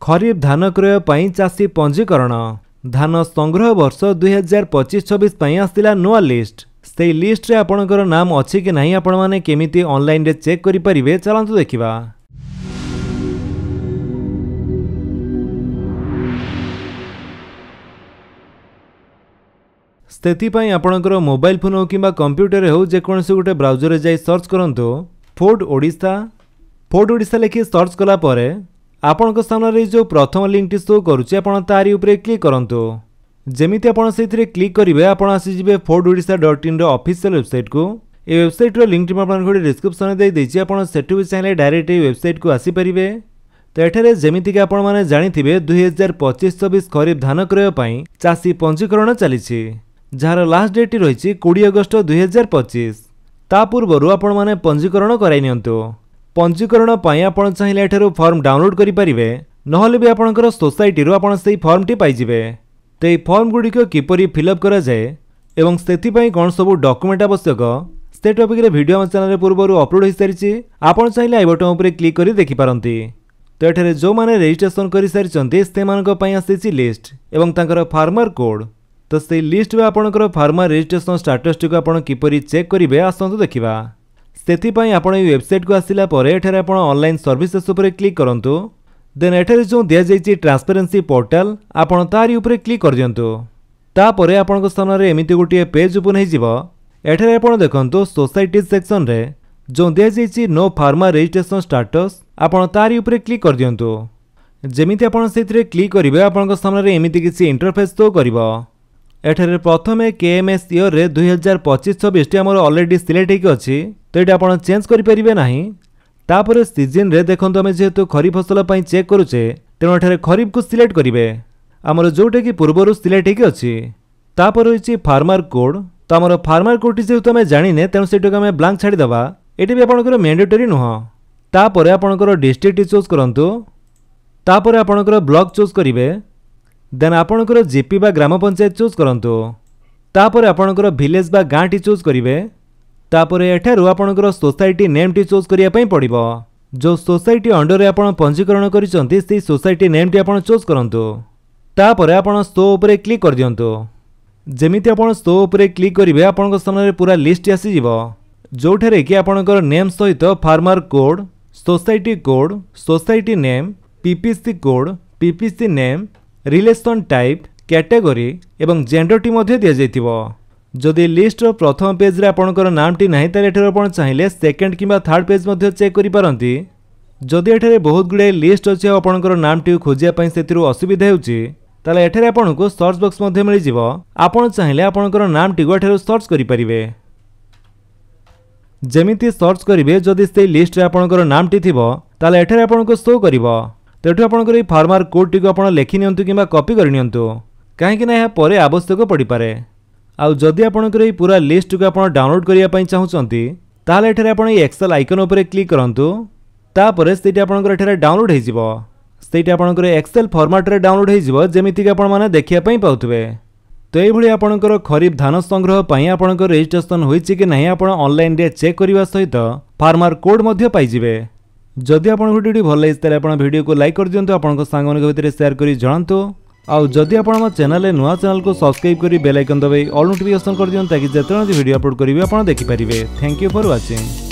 खरीफ धान क्रय पई चाषी पंजीकरण धान संग्रह वर्ष 2025-26 पई आसिला नुआ लिस्ट से लिस्ट रे आपणकर नाम अछि कि नहीं आपण माने केमिति ऑनलाइन रे चेक करि परिबे चलंतु देखिबा। स्थिति पई आपणकर मोबाइल फोन हो किबा कंप्यूटर हो जे कोनसे गोटे ब्राउजर रे जाई सर्च करंतु फोर्ड ओडिशा लिखि सर्च कला परे आपणक सामने जो प्रथम लिंक टी शो करूचे आपण तारी ऊपर क्लिक करंतु। जेमिति आपण सेथिरे क्लिक करिवे आपण आसी जिवे fordodisha.in रो ऑफिशियल वेबसाइट को। ए वेबसाइट रो लिंक टी आपण को डिस्क्रिप्शन रे देई दैछि आपण सेटु चाहे डायरेक्ट ए वेबसाइट को आसी परिबे। तो एठारे जेमिति कि आपण माने जानिथिबे 2025-26 खरीफ धान क्रय पई चाषी पंजीकरण चलिछि जार लास्ट डेट रहिछि 20 अगस्त 2025। ता पूर्वरु आपण माने पंजीकरण कराइ नियंतु। पंजीकरण पई आपण चाहिले एठारो फॉर्म डाउनलोड करि परिबे नहले भी आपणकर सोसाइटी रो आपण सेही फॉर्म टी पाइ जिवे। तो ये फॉर्म गुडी को किपरि फिलअप करा जाए एवं सेति पई कोन सब डॉक्यूमेंट आवश्यक से टॉपिक रे वीडियो हम चैनल रे पूर्वरु अपलोड होई सारिछि आपण चाहिले आई बटन ऊपर क्लिक करि देखि पारंती। तो एठारे जो माने रजिस्ट्रेशन करि सारिछन्ते से मानक पई आसीछि लिस्ट एवं तांकर फार्मर कोड। तो से लिस्ट में आपणकर फार्मर रजिस्ट्रेशन स्टेटस टी को आपण किपरि चेक करिवे आसंतु देखिबा। सेति पई आपण ए वेबसाइट को आसिला परे एठारे आपण ऑनलाइन सर्विसेस ऊपर क्लिक करंतु। देन एठारे जो दिया जाइछि ट्रांसपेरेंसी पोर्टल आपण तारी ऊपर क्लिक कर दियंतु। ता परे आपणक सामने एमिति गोटे पेज ओपन हे जिवो। एठारे आपण देखंतु सोसाइटी सेक्शन रे जो दिया जाइछि नो फार्मर रजिस्ट्रेशन स्टेटस आपण तारी ऊपर क्लिक कर दियंतु। जेमिति आपण सेथिरे क्लिक करिवे आपणक सामने एमिति किछि इंटरफेस तो करिवो। एठारे प्रथमे केएमएस ईयर रे 2025-26 टी हमर ऑलरेडी सिलेक्ट हेकि अछि तो एटा आपण चेंज करि परिबे नाही। तापर सीजन रे देखंतु हमें जेहेतु खरीफ फसल पई चेक करूचे तेणु एठारे खरीफ को सिलेक्ट करिवे हमर जोटे कि पूर्वरु सिलेक्ट हेकि अछि। तापर होइछि फार्मर कोड। तो हमर फार्मर कोड जेहेतु हमें जानिने तेणु सेटो हमें ब्लैंक छाडी दबा। एटी भी आपणकर मैंडेटरी नुह। तापर आपणकर डिस्ट्रिक्ट चूज करंतु। तापर आपणकर ब्लॉक चूज करिवे। देन आपणकर जीपी बा ग्राम पंचायत चूज करंतु। तापर आपणकर विलेज बा गाँ टी चूज करिवे। तापर एठारु आपणकर सोसाइटी नेम टी चूज करिया पई पड़िबो। जो सोसाइटी अंडर रे आपण पंजीकरण करिसंती से सोसाइटी नेम टी आपण चूज करंतु। तापर आपण शो ऊपर क्लिक कर दियंतु। जेमिति आपण शो ऊपर क्लिक करिवे आपणक सामने पूरा लिस्ट आसी जिवो जोठारे कि आपणकर नेम सहित farmer code society name PPC code PPC name relation type category एवं जेंडर टी मध्ये दिया जाइतिबो। जदि लिस्ट रो प्रथम पेज रे आपणकर नाम टी नाही ताले एठारे आपण चाहिले सेकंड किबा थर्ड पेज मध्ये चेक करि पारंती। जदि एठारे बहुत गुडे लिस्ट अछि आपणकर नाम टी खोजिया पई सेतिरु असुविधा हेउची ताले एठारे आपणको सर्च बॉक्स मध्ये मिलि जिवो। आपण चाहिले आपणकर नाम टी को एठारे सर्च करि परिबे। जेमिति सर्च करिवे जदि से लिस्ट रे आपणकर नाम टी थिबो ताले एठारे आपणको शो करिवो। तो एठु आपणकर फार्मर कोड टी को आपण लेखि नियंतु किबा कॉपी करि नियंतु काहेकि ना या परे आवश्यक पड़ी पारे। आउ जदि आपणकर ए पूरा लिस्ट को आपण डाउनलोड करिया पई चाहुचंती ताले एठारे आपण ए एक्सेल आइकन ऊपर क्लिक करंतु। तापरे सेठी आपणकर एठारे डाउनलोड हे जिवो। सेठी आपणकर एक्सेल फॉर्मेट रे डाउनलोड हे जिवो जेमिति कि आपण माने देखिया पई पाउथबे। तो ए भली आपणकर खरीफ धान संग्रह पई आपणकर रजिस्ट्रेशन होईछि कि नाही आपण ऑनलाइन रे चेक करिवा सहित फार्मर कोड मध्ये पाइ जिवे। जदि आपण वीडियो भल लागिस ताले आपण वीडियो को लाइक कर दियंतु आपण सांग मान भितर शेयर करी जणांतु। आउ जदि आपण हम चैनल नुआ चैनल को सब्सक्राइब करी बेल आइकन दबाई ऑल नोटिफिकेशन कर दियंतु ताकि जेतने वीडियो अपलोड करिवे आपण देखि परिबे। Thank you for watching.